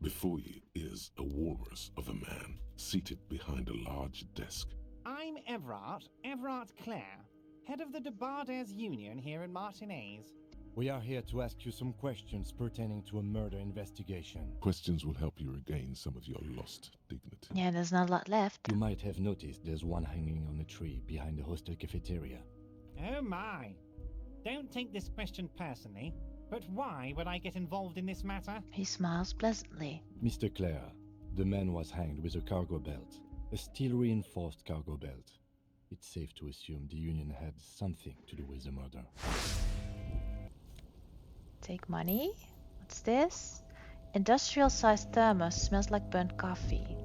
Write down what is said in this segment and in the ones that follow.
Before you is a walrus of a man seated behind a large desk. I'm Evrart Claire, head of the Debarders Union here in Martinez. We are here to ask you some questions pertaining to a murder investigation. Questions will help you regain some of your lost dignity. Yeah, there's not a lot left. You might have noticed there's one hanging on a tree behind the hostel cafeteria. Oh my. Don't take this question personally, but why would I get involved in this matter? He smiles pleasantly. Mr. Claire, the man was hanged with a cargo belt, a steel-reinforced cargo belt. It's safe to assume the Union had something to do with the murder. Take money. What's this? Industrial-sized thermos. Smells like burnt coffee.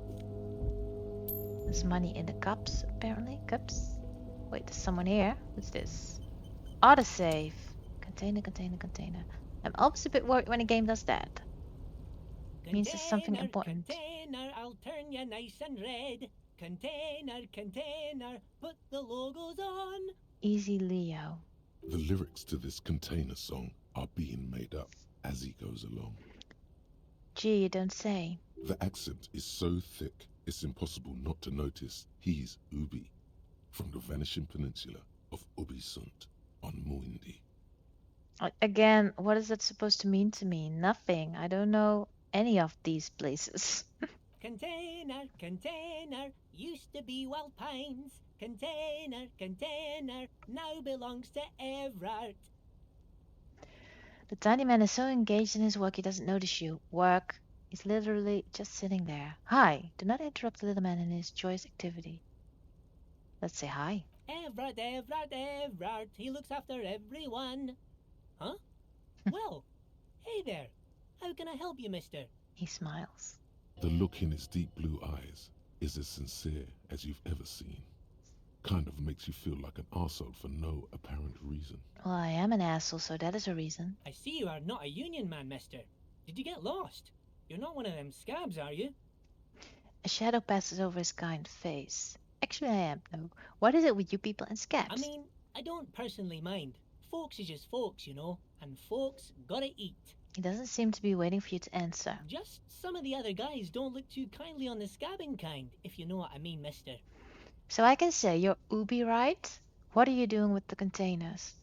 There's money in the cups, apparently. Cups? Wait, there's someone here. What's this? Autosave. Container. I'm always a bit worried when a game does that. Means there's something important. Container, I'll turn you nice and red. Container, put the logos on. Easy Leo. The lyrics to this container song are being made up as he goes along. Gee, you don't say. The accent is so thick, it's impossible not to notice he's Ubi, from the vanishing peninsula of Ubisunt on Muindi. Again, what is that supposed to mean to me? Nothing. I don't know any of these places. Container, used to be Wild Pines. Container, now belongs to Evrart. The tiny man is so engaged in his work he doesn't notice you. Work. He's literally just sitting there. Hi. Do not interrupt the little man in his joyous activity. Let's say hi. Evrart. He looks after everyone. Huh? Well, hey there. How can I help you, mister? He smiles. The look in his deep blue eyes is as sincere as you've ever seen. Kind of makes you feel like an arsehole for no apparent reason. Well, I am an asshole, so that is a reason. I see you are not a union man, mister. Did you get lost? You're not one of them scabs, are you? A shadow passes over his kind face. Actually, I am. No. What is it with you people and scabs? I mean, I don't personally mind. Folks is just folks, you know, and folks gotta eat. He doesn't seem to be waiting for you to answer. Just some of the other guys don't look too kindly on the scabbing kind, if you know what I mean, mister. So I can say you're Ubi, right? What are you doing with the containers?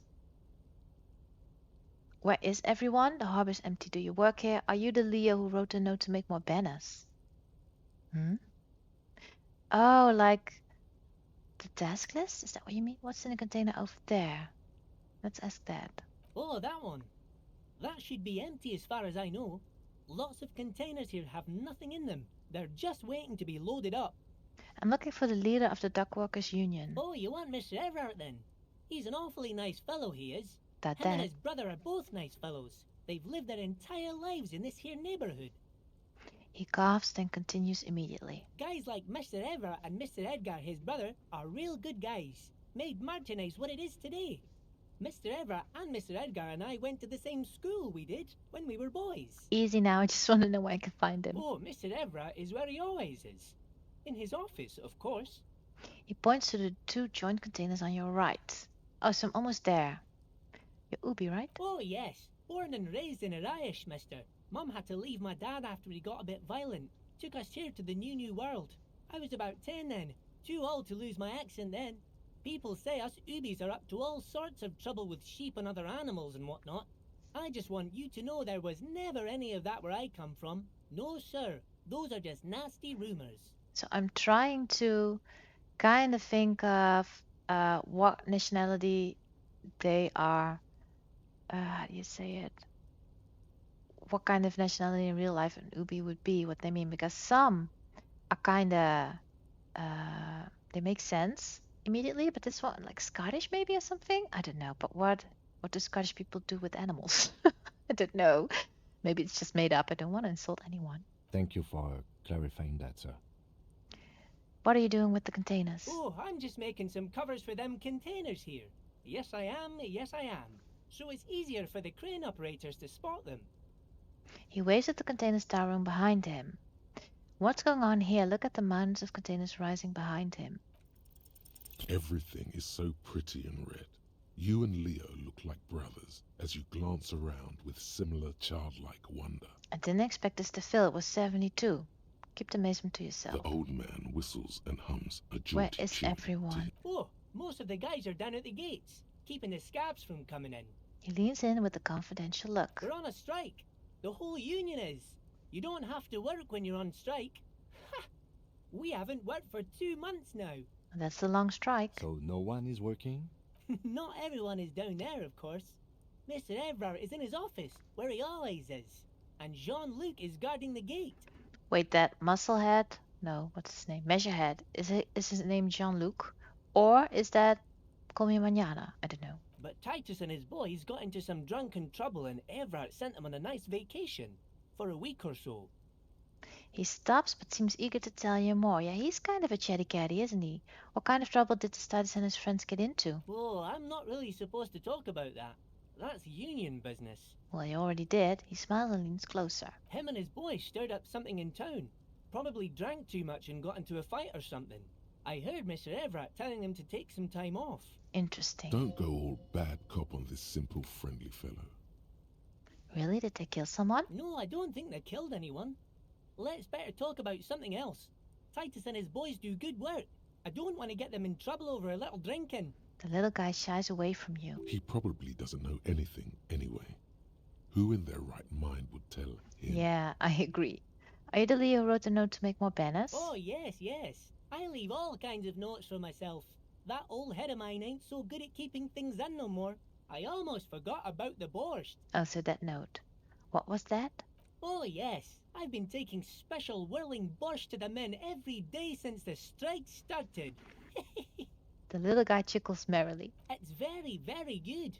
Where is everyone? The harbor's empty. Do you work here? Are you the Leo who wrote a note to make more banners? Oh, like the task list? Is that what you mean? What's in the container over there? Let's ask that. Oh, that one. That should be empty as far as I know. Lots of containers here have nothing in them. They're just waiting to be loaded up. I'm looking for the leader of the Dock Workers Union. Oh, you want Mr. Evrart then? He's an awfully nice fellow, he is. That Him and his brother are both nice fellows. They've lived their entire lives in this here neighborhood. He coughs, then continues immediately. Guys like Mr. Evrart and Mr. Edgar, his brother, are real good guys. Made Martinez what it is today. Mr. Evrart and Mr. Edgar and I went to the same school we did when we were boys. Easy now, I just want to know where I can find him. Oh, Mr. Evrart is where he always is. In his office, of course. He points to the two joint containers on your right. Oh, so I'm almost there. You're Ubi, right? Oh, yes. Born and raised in Arish, mister. Mum had to leave my dad after he got a bit violent. Took us here to the new world. I was about 10 then. Too old to lose my accent then. People say us Ubis are up to all sorts of trouble with sheep and other animals and whatnot. I just want you to know there was never any of that where I come from. No, sir. Those are just nasty rumors. So I'm trying to kind of think of what nationality they are. How do you say it? What kind of nationality in real life an Ubi would be, what they mean. Because some are kind of, they make sense immediately, but this one, like Scottish maybe or something? I don't know. But what do Scottish people do with animals? I don't know. Maybe it's just made up. I don't want to insult anyone. Thank you for clarifying that, sir. What are you doing with the containers? Oh, I'm just making some covers for them containers here. Yes, I am. So it's easier for the crane operators to spot them. He waves at the container star room behind him. What's going on here? Look at the mountains of containers rising behind him. Everything is so pretty and red. You and Leo look like brothers as you glance around with similar childlike wonder. I didn't expect this to fill. It was 72. Keep the amazement to yourself. The old man whistles and hums a Where jaunty is tune. everyone? Oh, most of the guys are down at the gates, keeping the scabs from coming in. He leans in with a confidential look. We're on a strike. The whole union is. You don't have to work when you're on strike. Ha! We haven't worked for 2 months now. That's the long strike. So no one is working? Not everyone is down there, of course. Mr. Evrart is in his office, where he always is. And Jean-Luc is guarding the gate. Wait, that musclehead? No, what's his name? Measurehead. Is his name Jean-Luc? Or is that Call Me Mañana? I don't know. But Titus and his boys got into some drunken trouble and Evrart sent them on a nice vacation. For a week or so. He stops but seems eager to tell you more. Yeah, he's kind of a chatty catty, isn't he? What kind of trouble did Titus and his friends get into? Oh, I'm not really supposed to talk about that. That's union business. Well, he already did. He smiles and leans closer. Him and his boys stirred up something in town. Probably drank too much and got into a fight or something. I heard Mr. Evrart telling them to take some time off. Interesting. Don't go all bad cop on this simple, friendly fellow. Really? Did they kill someone? No, I don't think they killed anyone. Let's better talk about something else. Titus and his boys do good work. I don't want to get them in trouble over a little drinking. The little guy shies away from you. He probably doesn't know anything anyway. Who in their right mind would tell him? Yeah, I agree. Are you the Leo who wrote the note to make more banners? Oh, yes, yes. I leave all kinds of notes for myself. That old head of mine ain't so good at keeping things in no more. I almost forgot about the borscht. Oh, so that note. What was that? Oh, yes. I've been taking special whirling borscht to the men every day since the strike started. The little guy chuckles merrily. It's very, very good.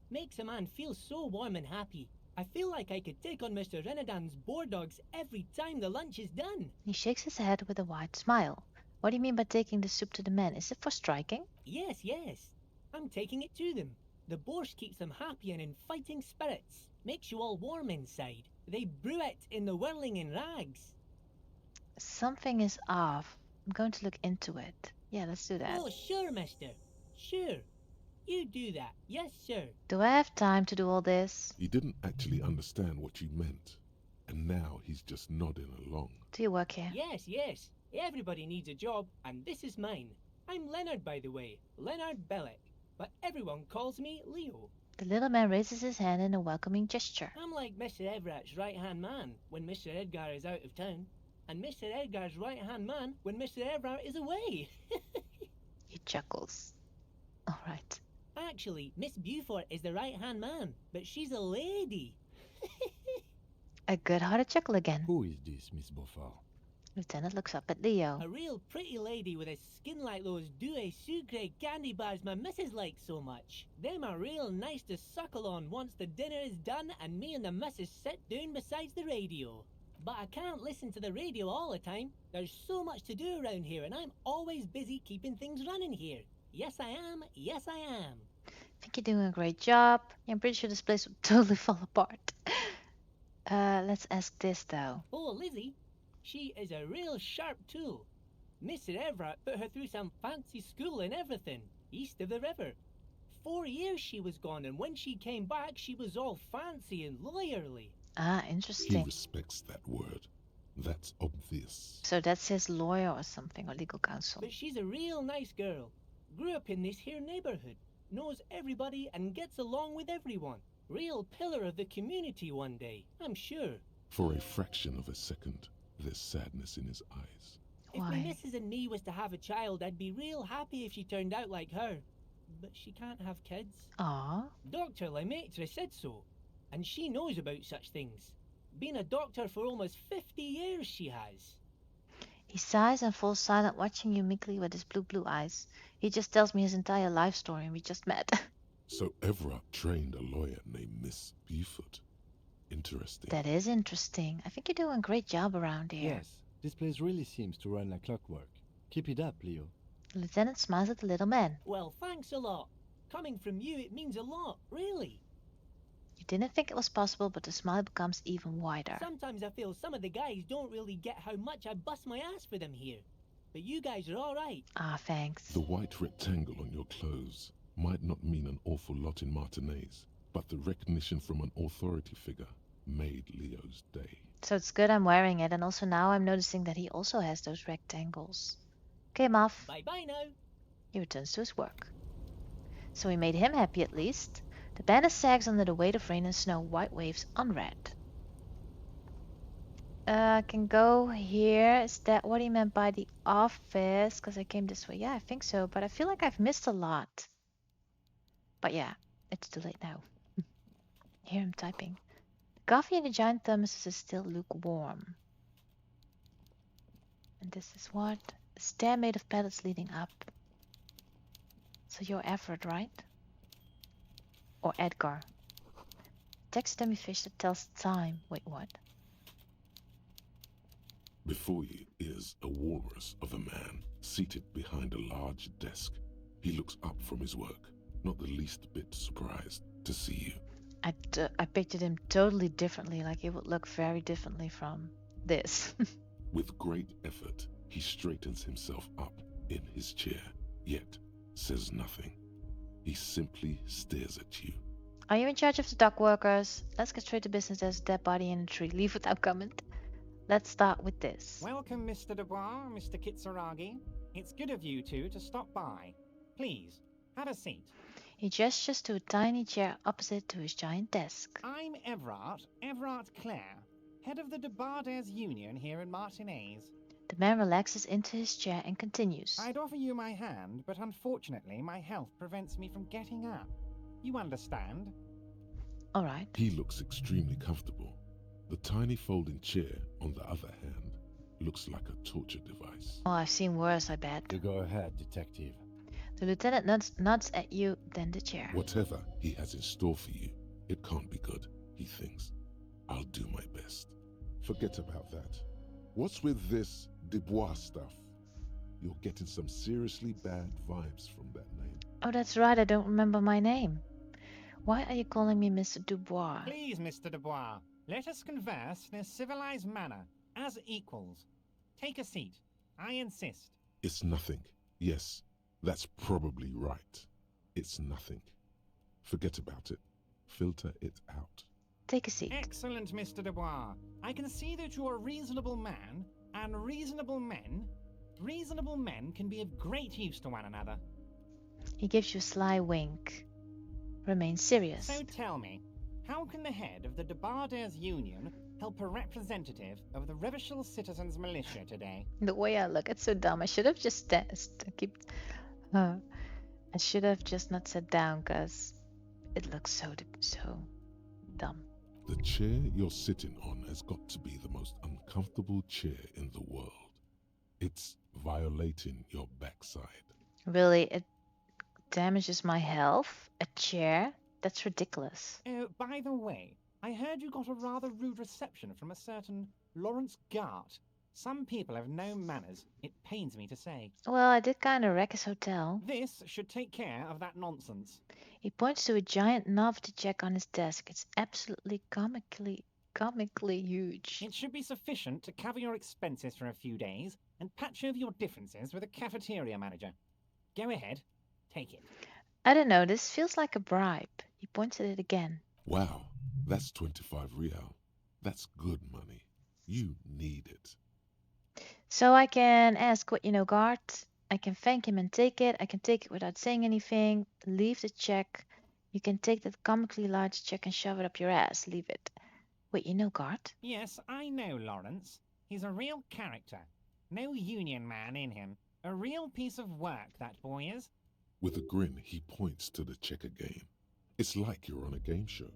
Makes a man feel so warm and happy. I feel like I could take on Mr. Renadan's boar dogs every time the lunch is done. He shakes his head with a wide smile. What do you mean by taking the soup to the men? Is it for striking? Yes, yes. I'm taking it to them. The borscht keeps them happy and in fighting spirits. Makes you all warm inside. They brew it in the whirling in rags. Something is off. I'm going to look into it. Yeah, let's do that. Oh, sure, mister. Sure. You do that. Yes, sir. Do I have time to do all this? He didn't actually understand what you meant. And now he's just nodding along. Do you work here? Yes, yes. Everybody needs a job, and this is mine. I'm Leonard, by the way. Leonard Bellick. But everyone calls me Leo. The little man raises his hand in a welcoming gesture. I'm like Mr. Everart's right-hand man when Mr. Edgar is out of town. And Mr. Edgar's right-hand man when Mr. Evrart is away. He chuckles. All right. Actually, Miss Beaufort is the right-hand man, but she's a lady. A good-hearted chuckle again. Who is this, Miss Beaufort? Lieutenant looks up at Leo. A real pretty lady with a skin like those Douai Sucre candy bars my missus likes so much. Them are real nice to suckle on once the dinner is done and me and the missus sit down besides the radio. But I can't listen to the radio all the time. There's so much to do around here and I'm always busy keeping things running here. Yes, I am. Yes, I am. I think you're doing a great job. Yeah, I'm pretty sure this place would totally fall apart. Let's ask this, though. Oh, Lizzie. She is a real sharp tool. Mr. Evrart put her through some fancy school and everything, east of the river. 4 years she was gone, and when she came back, she was all fancy and lawyerly. Ah, He interesting. respects that word. That's obvious. So that's his lawyer or something, or legal counsel. But she's a real nice girl. Grew up in this here neighborhood, knows everybody and gets along with everyone. Real pillar of the community one day, I'm sure. For a fraction of a second, there's sadness in his eyes. If my Why? missus and me was to have a child, I'd be real happy if she turned out like her. But she can't have kids. Aw. Dr. Lemaitre said so, and she knows about such things. Been a doctor for almost 50 years she has. He sighs and falls silent, watching you meekly with his blue eyes. He just tells me his entire life story and we just met. So Evrart trained a lawyer named Miss Beaufort. Interesting. That is interesting. I think you're doing a great job around here. Yes, this place really seems to run like clockwork. Keep it up, Leo. The lieutenant smiles at the little man. Well, thanks a lot. Coming from you, it means a lot, really. You didn't think it was possible, but the smile becomes even wider. Sometimes I feel some of the guys don't really get how much I bust my ass for them here. But you guys are all right. Ah, thanks. The white rectangle on your clothes might not mean an awful lot in Martinez, but the recognition from an authority figure made Leo's day. So it's good I'm wearing it, and also now I'm noticing that he also has those rectangles. Okay, Muff. Bye-bye now. He returns to his work. So we made him happy at least. The banner sags under the weight of rain and snow, white waves unread. I can go here. Is that what he meant by the office? Because I came this way. Yeah, I think so. But I feel like I've missed a lot. But yeah, it's too late now. Hear him typing. The coffee in the giant thermos is still lukewarm. And this is what? A stair made of pallets leading up. So you're Evrart, right? Or Edgar. Taxidermy fish that tells time. Wait, what? Before you is a walrus of a man seated behind a large desk. He looks up from his work, not the least bit surprised to see you. I pictured him totally differently, like it would look very differently from this. With great effort, he straightens himself up in his chair, yet says nothing. He simply stares at you. Are you in charge of the dock workers? Let's get straight to business. There's a dead body in a tree. Leave without comment. Let's start with this. Welcome, Mr. Dubois, Mr. Kitsuragi. It's good of you two to stop by. Please, have a seat. He gestures to a tiny chair opposite to his giant desk. I'm Evrart Claire, head of the Debarders Union here in Martinez. The man relaxes into his chair and continues. I'd offer you my hand, but unfortunately my health prevents me from getting up. You understand? All right. He looks extremely comfortable. The tiny folding chair, on the other hand, looks like a torture device. Oh, I've seen worse, I bet. You go ahead, detective. The lieutenant nods at you, then the chair. Whatever he has in store for you, it can't be good, he thinks. I'll do my best. Forget about that. What's with this Dubois stuff? You're getting some seriously bad vibes from that name. Oh, that's right, I don't remember my name. Why are you calling me Mr. Dubois? Please, Mr. Dubois, let us converse in a civilized manner, as equals. Take a seat. I insist. It's nothing. Yes, that's probably right. It's nothing. Forget about it. Filter it out. Take a seat. Excellent, Mr. Dubois. I can see that you're a reasonable man, and reasonable men can be of great use to one another. He gives you a sly wink. Remain serious. So tell me, how can the head of the Debarders Union help a representative of the Revachol Citizens Militia today? The way I look, it's so dumb. I should have just I should have just not sat down, because it looks so dumb. The chair you're sitting on has got to be the most uncomfortable chair in the world. It's violating your backside. Really, it damages my health? A chair? That's ridiculous. Oh, by the way, I heard you got a rather rude reception from a certain Lawrence Gart. Some people have no manners, it pains me to say. Well, I did kind of wreck his hotel. This should take care of that nonsense. He points to a giant novelty check on his desk. It's absolutely comically huge. It should be sufficient to cover your expenses for a few days and patch over your differences with a cafeteria manager. Go ahead, take it. I don't know, this feels like a bribe. He points at it again. Wow, that's 25 real. That's good money. You need it. So I can ask what you know, guard. I can thank him and take it. I can take it without saying anything. Leave the check. You can take that comically large check and shove it up your ass. Leave it. Wait, you know, guard? Yes, I know Lawrence. He's a real character. No union man in him. A real piece of work, that boy is. With a grin, he points to the check again. It's like you're on a game show.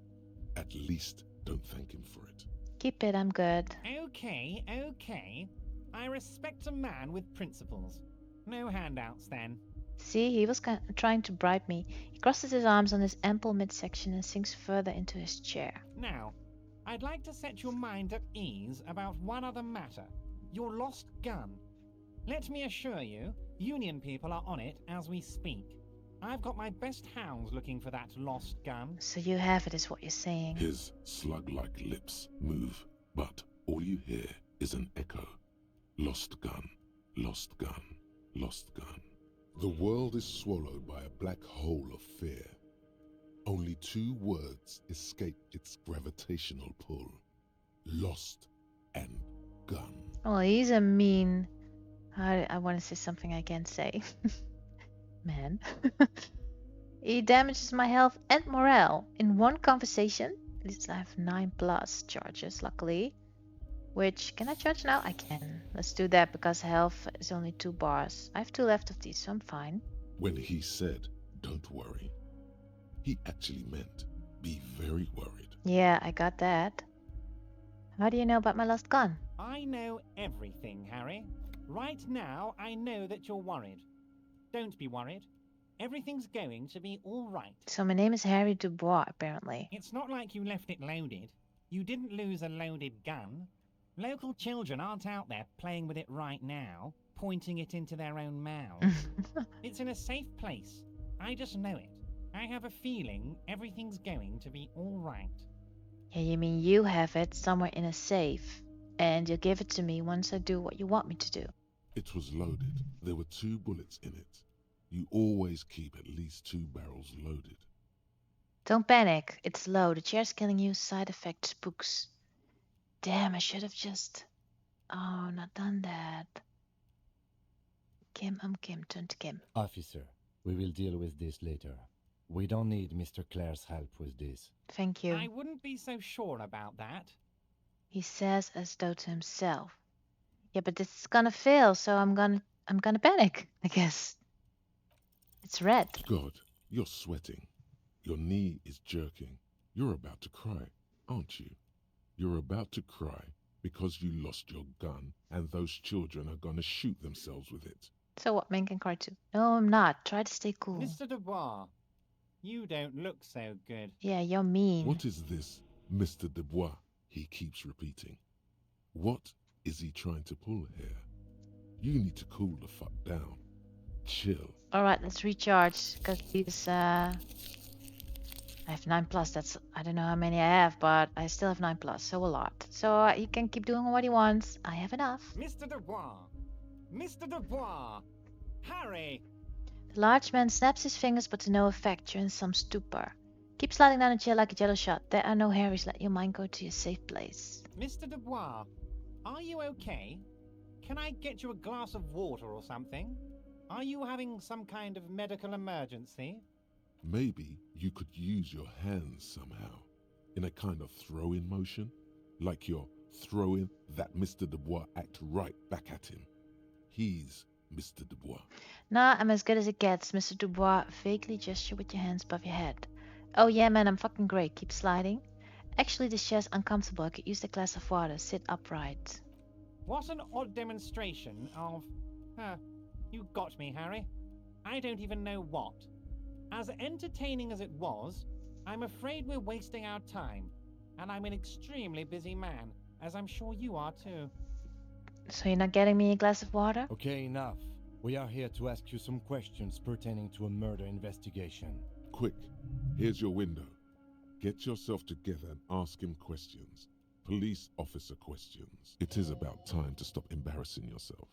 At least don't thank him for it. Keep it, I'm good. Okay. I respect a man with principles. No handouts, then. See, he was trying to bribe me. He crosses his arms on his ample midsection and sinks further into his chair. Now, I'd like to set your mind at ease about one other matter. Your lost gun. Let me assure you, Union people are on it as we speak. I've got my best hounds looking for that lost gun. So you have it, is what you're saying. His slug-like lips move, but all you hear is an echo. Lost gun, lost gun, lost gun. The world is swallowed by a black hole of fear. Only two words escape its gravitational pull. Lost and gun. Well, he's a mean. I want to say something I can't say. Man. He damages my health and morale in one conversation. At least I have 9+ charges, luckily. Which, can I charge now? I can. Let's do that because health is only 2 bars. I have 2 left of these, so I'm fine. When he said, don't worry, he actually meant be very worried. Yeah, I got that. How do you know about my lost gun? I know everything, Harry. Right now, I know that you're worried. Don't be worried. Everything's going to be all right. So my name is Harry Dubois, apparently. It's not like you left it loaded. You didn't lose a loaded gun. Local children aren't out there playing with it right now, pointing it into their own mouths. It's in a safe place. I just know it. I have a feeling everything's going to be all right. Yeah, you mean you have it somewhere in a safe, and you'll give it to me once I do what you want me to do. It was loaded. There were 2 bullets in it. You always keep at least 2 barrels loaded. Don't panic. It's low. The chair's killing you. Side effect spooks. Damn, I should have just... Oh, not done that. Kim, turn to Kim. Officer, we will deal with this later. We don't need Mr. Claire's help with this. Thank you. I wouldn't be so sure about that. He says as though to himself. Yeah, but this is gonna fail, so I'm gonna panic, I guess. It's red. God, you're sweating. Your knee is jerking. You're about to cry, aren't you? You're about to cry because you lost your gun and those children are gonna shoot themselves with it. So what, men can cry too? No, I'm not. Try to stay cool. Mr. Dubois, you don't look so good. Yeah, you're mean. What is this, Mr. Dubois? He keeps repeating. What is he trying to pull here? You need to cool the fuck down. Chill. Alright, let's recharge, because these, I have 9+, that's, I don't know how many I have, but I still have 9+, so a lot. So he can keep doing what he wants. I have enough. Mr. Dubois! Mr. Dubois! Harry! The large man snaps his fingers, but to no effect. You're in some stupor. Keep sliding down a chair like a jello shot. There are no Harrys. Let your mind go to your safe place. Mr. Dubois, are you okay? Can I get you a glass of water or something? Are you having some kind of medical emergency? Maybe you could use your hands somehow, in a kind of throw-in motion, like you're throwing that Mr. Dubois act right back at him. He's Mr. Dubois. Nah, I'm as good as it gets. Mr. Dubois, vaguely gesture with your hands above your head. Oh yeah, man, I'm fucking great. Keep sliding. Actually, this chair's uncomfortable. I could use a glass of water. Sit upright. What an odd demonstration of... you got me, Harry. I don't even know what. As entertaining as it was, I'm afraid we're wasting our time. And I'm an extremely busy man, as I'm sure you are too. So you're not getting me a glass of water? Okay, enough. We are here to ask you some questions pertaining to a murder investigation. Quick, here's your window. Get yourself together and ask him questions. Police officer questions. It is about time to stop embarrassing yourself.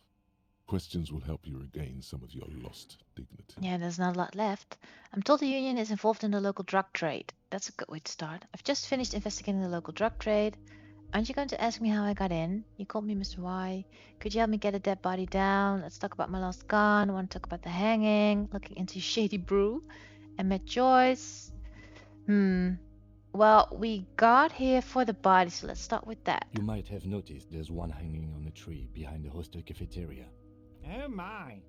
Questions will help you regain some of your lost dignity. Yeah, there's not a lot left. I'm told the union is involved in the local drug trade. That's a good way to start. I've just finished investigating the local drug trade. Aren't you going to ask me how I got in? You called me Mr. Y. Could you help me get a dead body down? Let's talk about my lost gun. I want to talk about the hanging. Looking into shady brew. I met Joyce. Well, we got here for the body, so let's start with that. You might have noticed there's one hanging on a tree behind the hostel cafeteria. Oh my.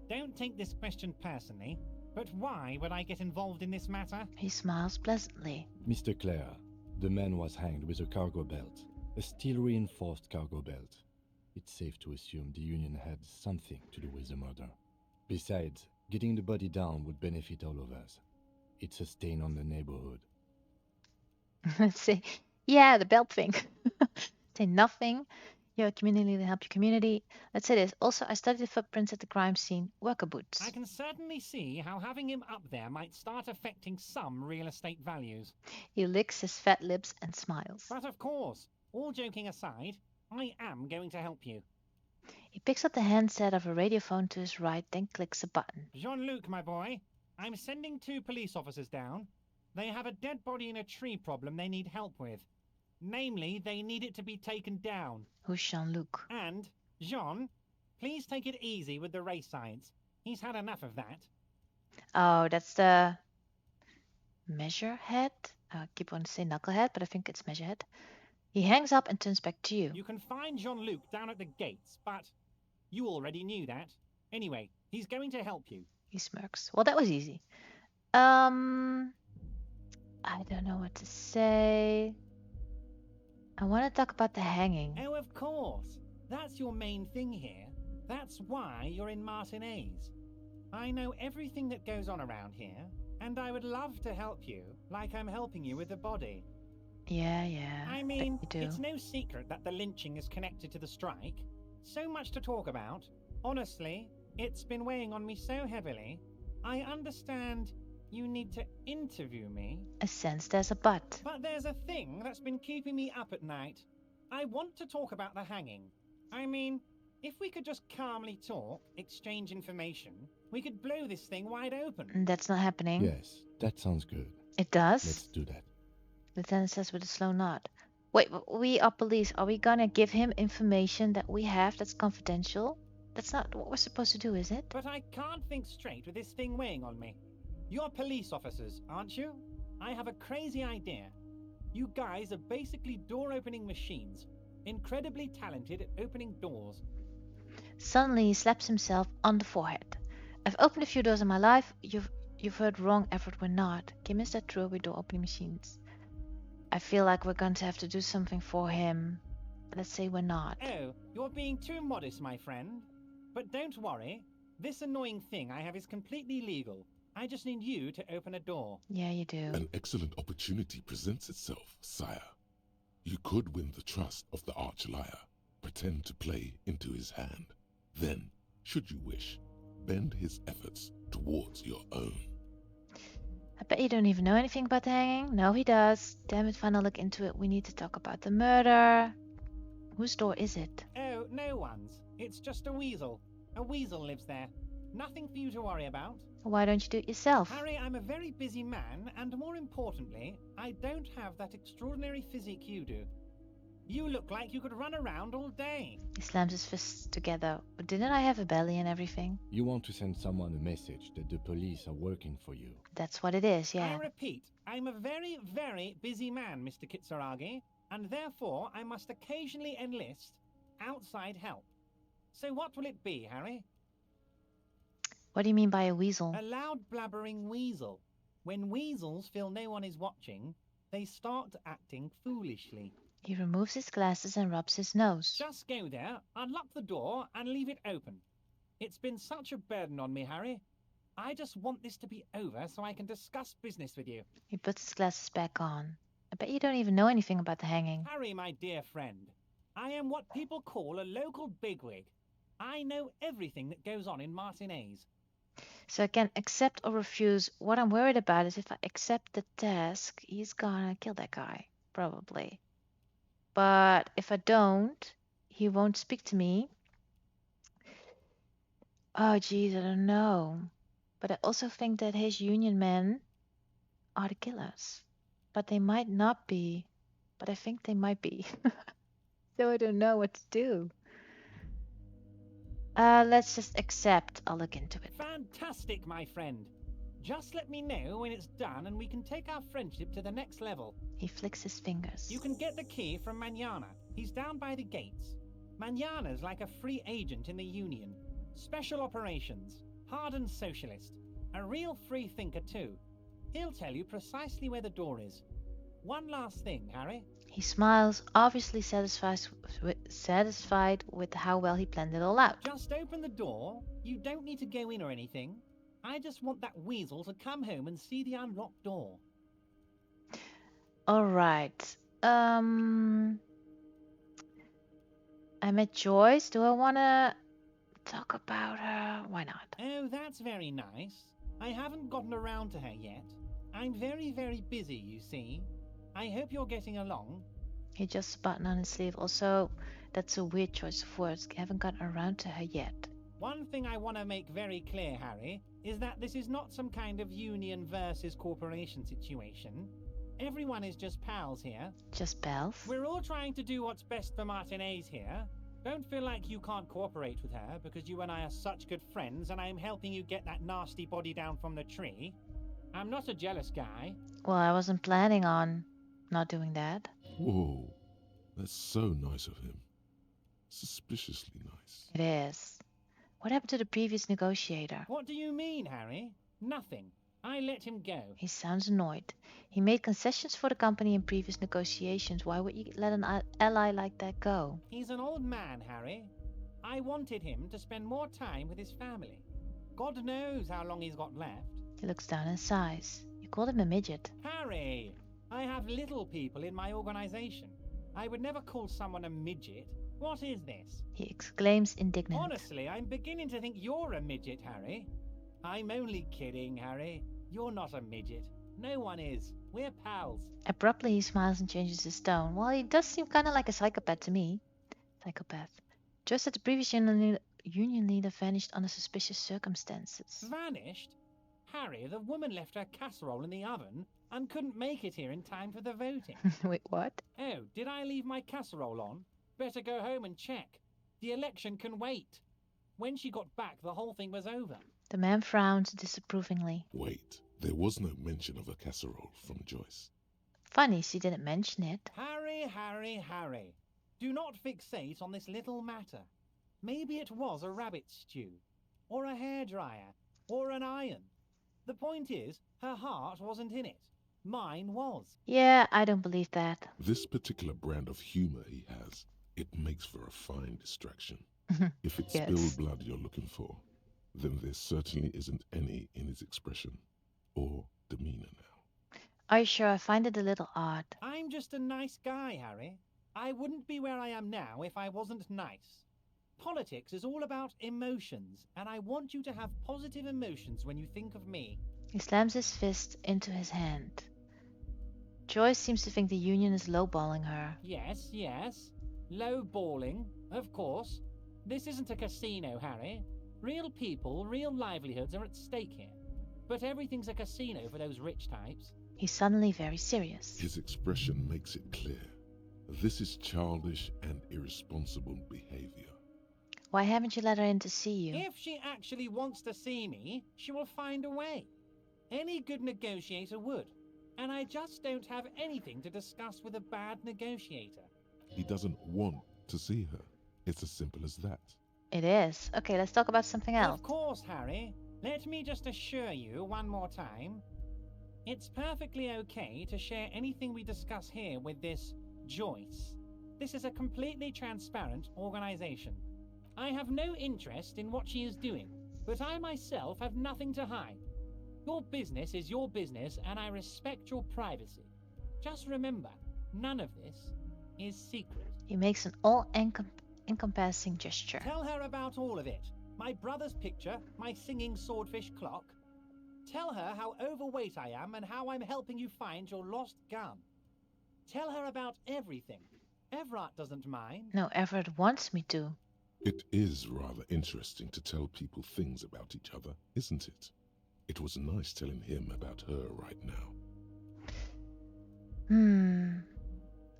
Don't take this question personally, but why would I get involved in this matter? He smiles pleasantly. Mr. Claire, the man was hanged with a cargo belt, a steel-reinforced cargo belt. It's safe to assume the Union had something to do with the murder. Besides, getting the body down would benefit all of us. It's a stain on the neighborhood. Let's see. Yeah, the belt thing. Say nothing. Your community will help your community. Let's say this. Also, I studied the footprints at the crime scene. Worker boots. I can certainly see how having him up there might start affecting some real estate values. He licks his fat lips and smiles. But of course, all joking aside, I am going to help you. He picks up the handset of a radiophone to his right, then clicks a button. Jean-Luc, my boy, I'm sending 2 police officers down. They have a dead body in a tree problem they need help with. Namely, they need it to be taken down. Who's Jean-Luc? And, Jean, please take it easy with the race signs. He's had enough of that. Oh, that's the measurehead. I keep on saying knucklehead, but I think it's measurehead. He hangs up and turns back to you. You can find Jean-Luc down at the gates, but you already knew that. Anyway, he's going to help you. He smirks. Well, that was easy. I don't know what to say. I want to talk about the hanging. Oh, of course. That's your main thing here. That's why you're in Martinez. I know everything that goes on around here, and I would love to help you, like I'm helping you with the body. Yeah. I mean, you do. it's no secret that the lynching is connected to the strike. So much to talk about. Honestly, it's been weighing on me so heavily. I understand you need to interview me. I sense there's a but. But there's a thing that's been keeping me up at night. I want to talk about the hanging. I mean, if we could just calmly talk, exchange information, we could blow this thing wide open. That's not happening. Yes, that sounds good. It does? Let's do that. Lieutenant says with a slow nod. Wait, we are police. Are we gonna give him information that we have that's confidential? That's not what we're supposed to do, is it? But I can't think straight with this thing weighing on me. You're police officers, aren't you? I have a crazy idea. You guys are basically door-opening machines, incredibly talented at opening doors. Suddenly he slaps himself on the forehead. I've opened a few doors in my life. You've heard wrong, Evrart, we're not. Kim, is that true? We're door-opening machines. I feel like we're going to have to do something for him. Let's say we're not. Oh, you're being too modest, my friend. But don't worry. This annoying thing I have is completely legal. I just need you to open a door. Yeah, you do. An excellent opportunity presents itself, sire. You could win the trust of the arch-liar, pretend to play into his hand. Then, should you wish, bend his efforts towards your own. I bet you don't even know anything about the hanging. No, he does. Damn it, final look into it. We need to talk about the murder. Whose door is it? Oh, no one's. It's just a weasel. A weasel lives there. Nothing for you to worry about. Why don't you do it yourself? Harry, I'm a very busy man, and more importantly, I don't have that extraordinary physique you do. You look like you could run around all day. He slams his fists together. But didn't I have a belly and everything? You want to send someone a message that the police are working for you. That's what it is, yeah. I repeat, I'm a very, very busy man, Mr. Kitsuragi, and therefore I must occasionally enlist outside help. So what will it be, Harry? What do you mean by a weasel? A loud blabbering weasel. When weasels feel no one is watching, they start acting foolishly. He removes his glasses and rubs his nose. Just go there, unlock the door, and leave it open. It's been such a burden on me, Harry. I just want this to be over so I can discuss business with you. He puts his glasses back on. I bet you don't even know anything about the hanging. Harry, my dear friend, I am what people call a local bigwig. I know everything that goes on in Martinez. So I can accept or refuse. What I'm worried about is if I accept the task, he's gonna kill that guy. Probably. But if I don't, he won't speak to me. Oh, geez, I don't know. But I also think that his union men are the killers. But they might not be. But I think they might be. So I don't know what to do. Let's just accept. I'll look into it. Fantastic, my friend. Just let me know when it's done and we can take our friendship to the next level. He flicks his fingers. You can get the key from Manana. He's down by the gates. Manana's like a free agent in the Union. Special operations. Hardened socialist. A real free thinker too. He'll tell you precisely where the door is. One last thing, Harry. He smiles, obviously satisfied with how well he planned it all out. Just open the door. You don't need to go in or anything. I just want that weasel to come home and see the unlocked door. All right. I met Joyce. Do I want to talk about her? Why not? Oh, that's very nice. I haven't gotten around to her yet. I'm very, very busy, you see. I hope you're getting along. He adjusts a button on his sleeve. Also, that's a weird choice of words. Haven't gotten around to her yet. One thing I want to make very clear, Harry, is that this is not some kind of union versus corporation situation. Everyone is just pals here. Just pals? We're all trying to do what's best for Martinez here. Don't feel like you can't cooperate with her because you and I are such good friends and I'm helping you get that nasty body down from the tree. I'm not a jealous guy. Well, I wasn't planning on not doing that. Whoa, that's so nice of him. Suspiciously nice. It is. What happened to the previous negotiator? What do you mean, Harry? Nothing. I let him go. He sounds annoyed. He made concessions for the company in previous negotiations. Why would you let an ally like that go? He's an old man, Harry. I wanted him to spend more time with his family. God knows how long he's got left. He looks down and sighs. You called him a midget. Harry, I have little people in my organization. I would never call someone a midget. What is this? He exclaims indignant. Honestly, I'm beginning to think you're a midget, Harry. I'm only kidding, Harry. You're not a midget. No one is. We're pals. Abruptly, he smiles and changes his tone. Well, he does seem kind of like a psychopath to me. Psychopath. Just as the previous union leader vanished under suspicious circumstances. Vanished? Harry, the woman left her casserole in the oven and couldn't make it here in time for the voting. Wait, what? Oh, did I leave my casserole on? Better go home and check. The election can wait. When she got back, the whole thing was over. The man frowns disapprovingly. Wait, there was no mention of a casserole from Joyce. Funny, she didn't mention it. Harry, Harry, Harry. Do not fixate on this little matter. Maybe it was a rabbit stew, or a hairdryer, or an iron. The point is, her heart wasn't in it. Mine was. Yeah, I don't believe that. This particular brand of humor he has, it makes for a fine distraction. If it's Yes. spilled blood you're looking for, then there certainly isn't any in his expression or demeanor now. Are you sure? I find it a little odd. I'm just a nice guy, Harry. I wouldn't be where I am now if I wasn't nice. Politics is all about emotions, and I want you to have positive emotions when you think of me. He slams his fist into his hand. Joyce seems to think the union is lowballing her. Yes, yes. Low balling, of course. This isn't a casino, Harry. Real people, real livelihoods are at stake here. But everything's a casino for those rich types. He's suddenly very serious. His expression makes it clear. This is childish and irresponsible behavior. Why haven't you let her in to see you? If she actually wants to see me, she will find a way. Any good negotiator would. And I just don't have anything to discuss with a bad negotiator. He doesn't want to see her. It's as simple as that. It is. Okay, let's talk about something else. Of course, Harry. Let me just assure you one more time. It's perfectly okay to share anything we discuss here with this Joyce. This is a completely transparent organization. I have no interest in what she is doing, but I myself have nothing to hide. Your business is your business, and I respect your privacy. Just remember, none of this is secret. He makes an all-encompassing gesture. Tell her about all of it. My brother's picture, my singing swordfish clock. Tell her how overweight I am and how I'm helping you find your lost gun. Tell her about everything. Evrart doesn't mind. No, Everett wants me to. It is rather interesting to tell people things about each other, isn't it? It was nice telling him about her right now.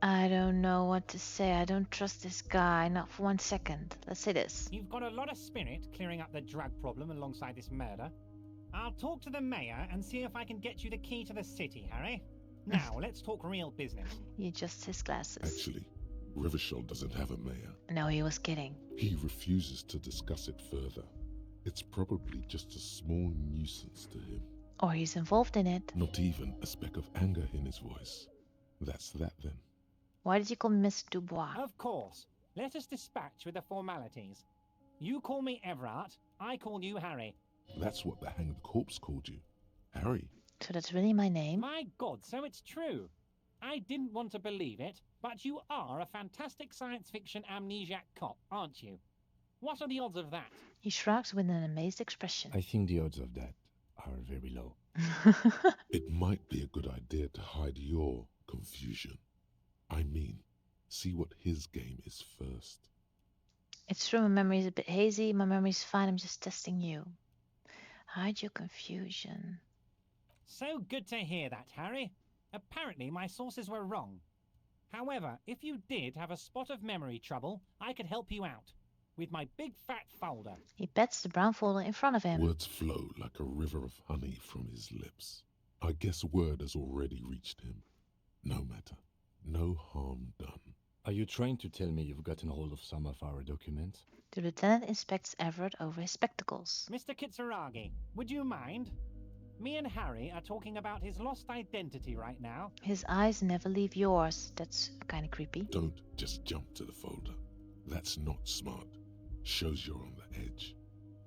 I don't know what to say. I don't trust this guy, not for 1 second. Let's say this. You've got a lot of spirit clearing up the drug problem alongside this murder. I'll talk to the mayor and see if I can get you the key to the city, Harry. Now, let's talk real business. He adjusts his glasses. Actually, Rivershell doesn't have a mayor. No, he was kidding. He refuses to discuss it further. It's probably just a small nuisance to him. Or he's involved in it. Not even a speck of anger in his voice. That's that then. Why did you call me Mr. Dubois? Of course. Let us dispatch with the formalities. You call me Evrart, I call you Harry. That's what the hanged corpse called you. Harry. So that's really my name? My God, so it's true. I didn't want to believe it, but you are a fantastic science fiction amnesiac cop, aren't you? What are the odds of that? He shrugs with an amazed expression. I think the odds of that are very low. It might be a good idea to hide your confusion. I mean, see what his game is first. It's true, my memory is a bit hazy. My memory's fine. I'm just testing you. Hide your confusion. So good to hear that, Harry. Apparently, my sources were wrong. However, if you did have a spot of memory trouble, I could help you out. With my big fat folder. He pets the brown folder in front of him. Words flow like a river of honey from his lips. I guess word has already reached him. No matter. No harm done. Are you trying to tell me you've gotten hold of some of our documents? The lieutenant inspects Evrart over his spectacles. Mr. Kitsuragi, would you mind? Me and Harry are talking about his lost identity right now. His eyes never leave yours. That's kind of creepy. Don't just jump to the folder. That's not smart. Shows you're on the edge.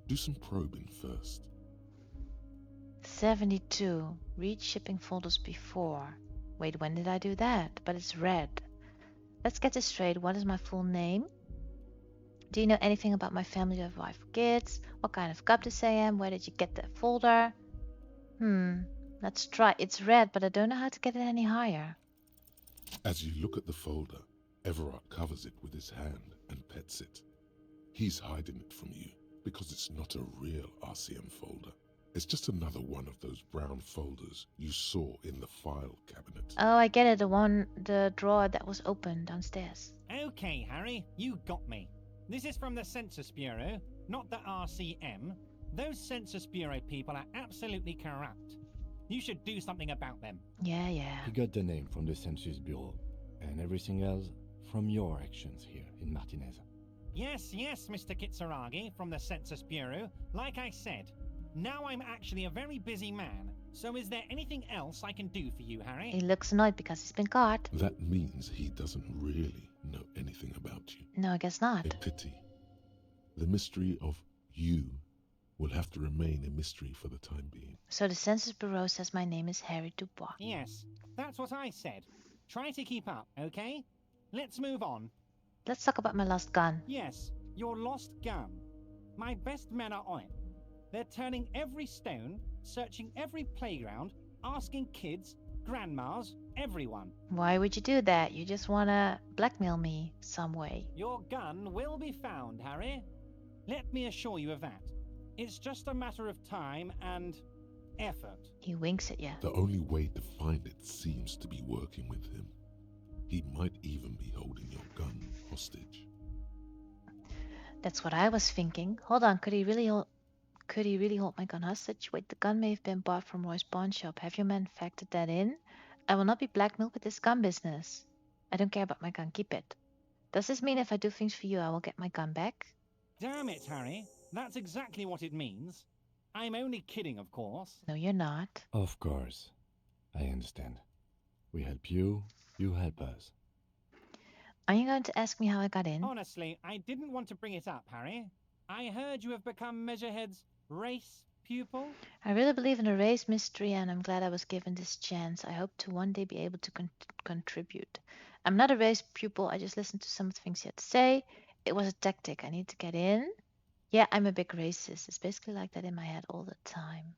Do some probing first. 72. Read shipping folders before. Wait, when did I do that? But it's red. Let's get this straight. What is my full name? Do you know anything about my family of wife, kids? What kind of Guptus I am? Where did you get that folder? Let's try. It's red, but I don't know how to get it any higher. As you look at the folder, Evrart covers it with his hand and pets it. He's hiding it from you because it's not a real RCM folder. It's just another one of those brown folders you saw in the file cabinet. Oh, I get it. The drawer that was open downstairs. Okay, Harry, you got me. This is from the Census Bureau, not the RCM. Those Census Bureau people are absolutely corrupt. You should do something about them. Yeah. He got the name from the Census Bureau, and everything else from your actions here in Martinez. Yes, Mr. Kitsuragi from the Census Bureau. Like I said, now I'm actually a very busy man. So is there anything else I can do for you, Harry? He looks annoyed because he's been caught. That means he doesn't really know anything about you. No, I guess not. A pity. The mystery of you will have to remain a mystery for the time being. So the Census Bureau says my name is Harry Dubois. Yes, that's what I said. Try to keep up, okay? Let's move on. Let's talk about my lost gun. Yes, your lost gun. My best men are on it. They're turning every stone, searching every playground, asking kids, grandmas, everyone. Why would you do that? You just want to blackmail me some way. Your gun will be found, Harry. Let me assure you of that. It's just a matter of time and effort. He winks at you. The only way to find it seems to be working with him. He might even be holding your gun hostage. That's what I was thinking. Hold on, could he really hold my gun hostage? Wait, the gun may have been bought from Roy's pawn shop. Have your men factored that in? I will not be blackmailed with this gun business. I don't care about my gun. Keep it. Does this mean if I do things for you, I will get my gun back? Damn it, Harry. That's exactly what it means. I'm only kidding, of course. No, you're not. Of course. I understand. We help you, you help us. Are you going to ask me how I got in? Honestly, I didn't want to bring it up, Harry. I heard you have become Measurehead's race pupil. I really believe in the race mystery and I'm glad I was given this chance. I hope to one day be able to contribute. I'm not a race pupil, I just listened to some of the things he had to say. It was a tactic. I need to get in. Yeah, I'm a big racist. It's basically like that in my head all the time.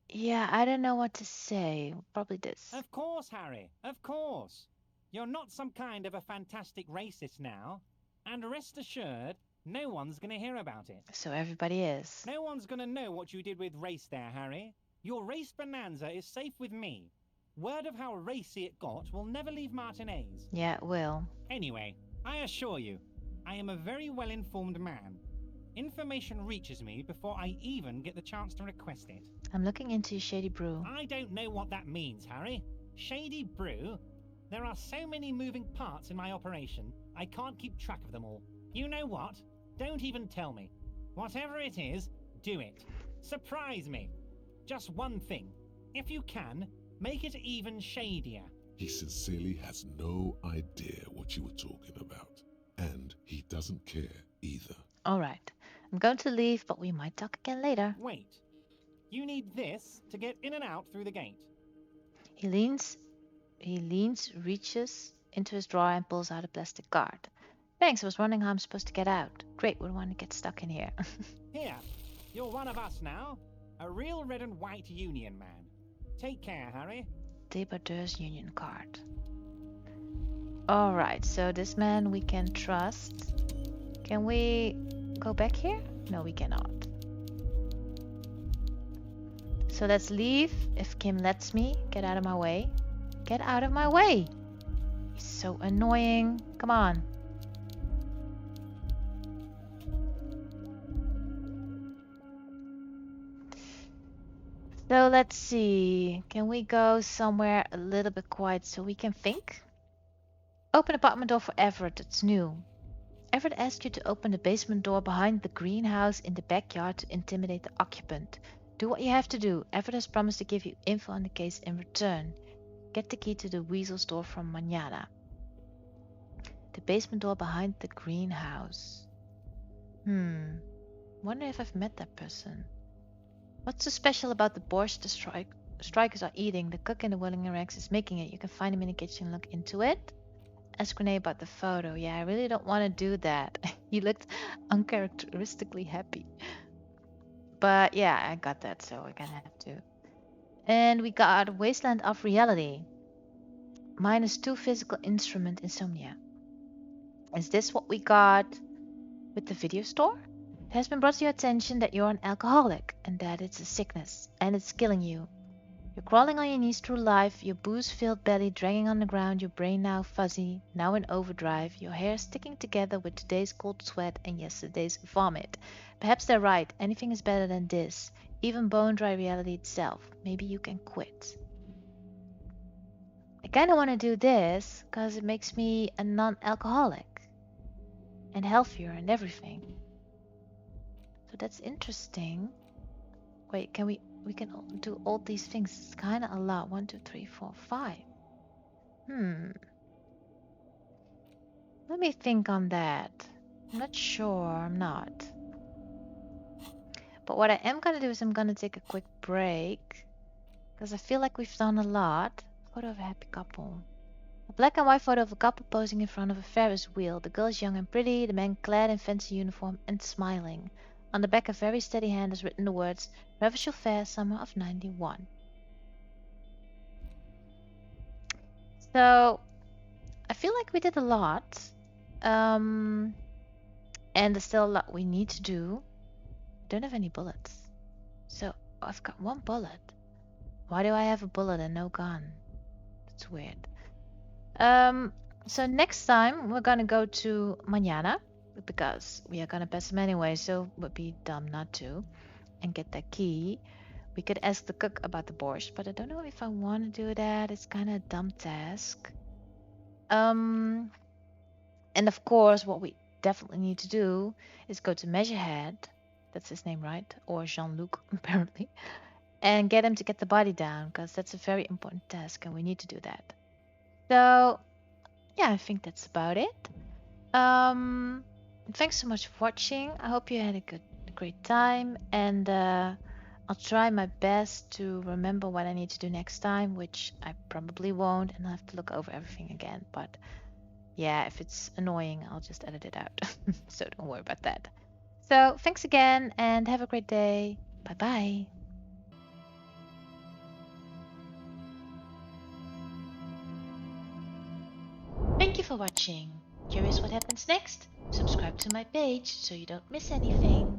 Yeah, I don't know what to say. Probably this. Of course, Harry. Of course. You're not some kind of a fantastic racist now. And rest assured, no one's going to hear about it. So everybody is. No one's going to know what you did with race there, Harry. Your race bonanza is safe with me. Word of how racy it got will never leave Martinez. Yeah, it will. Anyway, I assure you, I am a very well-informed man. Information reaches me before I even get the chance to request it. I'm looking into your shady brew. I don't know what that means, Harry. Shady brew? There are so many moving parts in my operation, I can't keep track of them all. You know what? Don't even tell me. Whatever it is, do it. Surprise me. Just one thing. If you can, make it even shadier. He sincerely has no idea what you were talking about. And he doesn't care either. Alright. I'm going to leave, but we might talk again later. Wait. You need this to get in and out through the gate. He leans, reaches into his drawer and pulls out a plastic card. Thanks, I was wondering how I'm supposed to get out. Great, we want to get stuck in here. Here, you're one of us now. A real red and white union man. Take care, Harry. Debateur's union card. Alright, so this man we can trust. Can we go back here? No, we cannot. So let's leave. If Kim lets me, get out of my way. Get out of my way! He's so annoying. Come on. So let's see. Can we go somewhere a little bit quiet so we can think? Open apartment door for Evrart. It's new. Evrart asked you to open the basement door behind the greenhouse in the backyard to intimidate the occupant. Do what you have to do. Evrart has promised to give you info on the case in return. Get the key to the weasel's door from Manana. The basement door behind the greenhouse. Wonder if I've met that person. What's so special about the borscht the strikers are eating? The cook in the Willing Rex is making it. You can find him in the kitchen and look into it. Ask Renee about the photo. Yeah, I really don't want to do that. He looked uncharacteristically happy. But yeah, I got that, so we're gonna have to. And we got Wasteland of Reality. -2 physical instrument insomnia. Is this what we got with the video store? It has been brought to your attention that you're an alcoholic and that it's a sickness and it's killing you. You're crawling on your knees through life, your booze-filled belly dragging on the ground, your brain now fuzzy, now in overdrive, your hair sticking together with today's cold sweat and yesterday's vomit. Perhaps they're right, anything is better than this, even bone-dry reality itself. Maybe you can quit. I kind of want to do this because it makes me a non-alcoholic and healthier and everything. So that's interesting. Wait, can we can do all these things? It's kind of a lot. 1, 2, 3, 4, 5. Let me think on that. I'm not sure. I'm not. But what I am gonna do is I'm gonna take a quick break because I feel like we've done a lot. Photo of a happy couple. A black and white photo of a couple posing in front of a Ferris wheel. The girl is young and pretty, the man clad in fancy uniform and smiling. On the back, a very steady hand has written the words, Revival Fair, Summer of 91. So, I feel like we did a lot. And there's still a lot we need to do. Don't have any bullets. So, I've got 1 bullet. Why do I have a bullet and no gun? That's weird. So next time we're gonna go to Manana because we are gonna pass him anyway, so it would be dumb not to, and get that key. We could ask the cook about the borscht, but I don't know if I want to do that. It's kind of a dumb task. And of course, what we definitely need to do is go to Measurehead. That's his name, right? Or Jean-Luc, apparently. And get him to get the body down, because that's a very important task, and we need to do that. So, yeah, I think that's about it. Thanks so much for watching. I hope you had a great time, and I'll try my best to remember what I need to do next time, which I probably won't, and I'll have to look over everything again. But yeah, if it's annoying, I'll just edit it out. So don't worry about that. So thanks again, and have a great day. Bye-bye. Thank you for watching. Curious what happens next? Subscribe to my page so you don't miss anything.